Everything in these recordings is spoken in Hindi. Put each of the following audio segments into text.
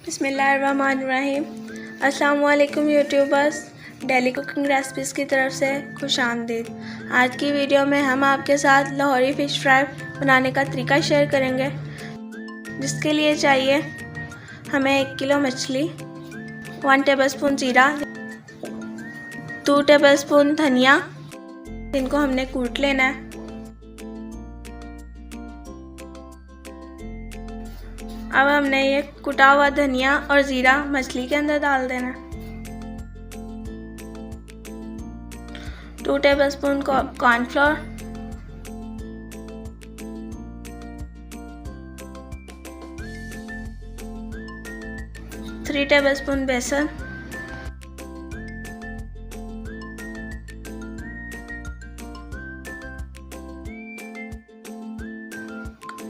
बिस्मिल्लाहिर्रहमानिर्रहीम। अस्सलाम वालेकुम यूट्यूबर्स, डेली कुकिंग रेसिपीज़ की तरफ से खुश आमदीद। आज की वीडियो में हम आपके साथ लाहौरी फ़िश फ्राई बनाने का तरीका शेयर करेंगे, जिसके लिए चाहिए हमें 1 किलो मछली, 1 टेबलस्पून जीरा, 2 टेबलस्पून धनिया, इनको हमने कूट लेना है। अब हमने ये कुटा हुआ धनिया और जीरा मछली के अंदर डाल देना। 2 टेबलस्पून कॉर्नफ्लोर, 3 टेबलस्पून बेसन,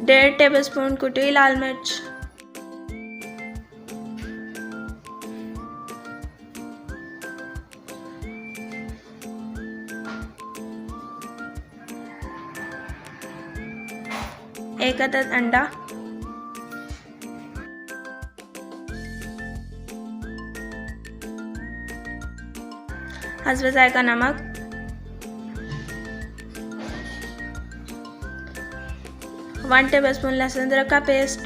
1.5 टेबलस्पून कुटी हुई लाल मिर्च, 1 अदद अंडा, हस्ब जायका नमक, 1 टेबलस्पून लहसुन अदरक का पेस्ट,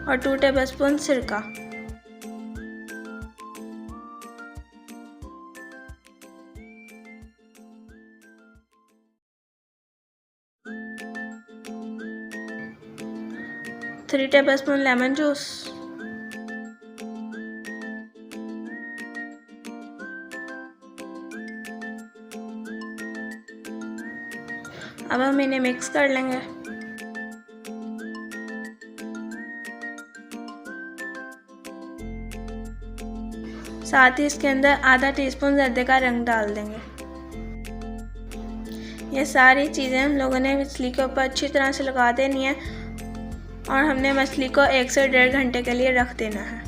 और 2 टेबलस्पून सिरका। थ्री टेबलस्पून लेमन जूस, अब हम इन्हें मिक्स कर लेंगे। साथ ही इसके अंदर आधा टीस्पून जर्दे का रंग डाल देंगे। ये सारी चीज़ें हम लोगों ने मछली के ऊपर अच्छी तरह से लगा देनी है और हमने मछली को 1 से 1.5 घंटे के लिए रख देना है।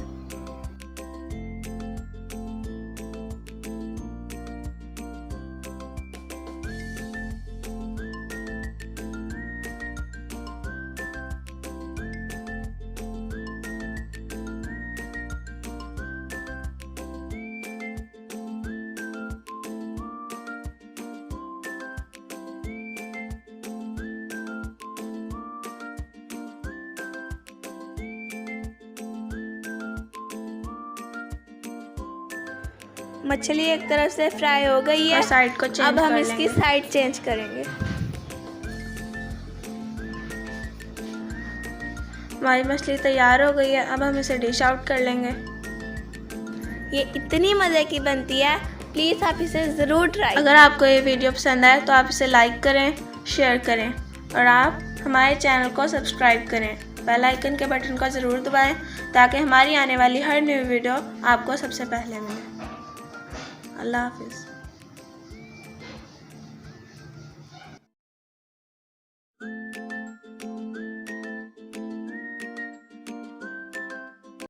मछली एक तरफ से फ्राई हो गई है, साइड को चेंज अब हम इसकी साइड चेंज करेंगे। हमारी मछली तैयार हो गई है, अब हम इसे डिश आउट कर लेंगे। ये इतनी मज़े की बनती है, प्लीज़ आप इसे ज़रूर ट्राई। अगर आपको ये वीडियो पसंद आए तो आप इसे लाइक करें, शेयर करें और आप हमारे चैनल को सब्सक्राइब करें। बेल आइकन के बटन को ज़रूर दबाएं ताकि हमारी आने वाली हर न्यू वीडियो आपको सबसे पहले मिले। अल्लाह हाफिज़।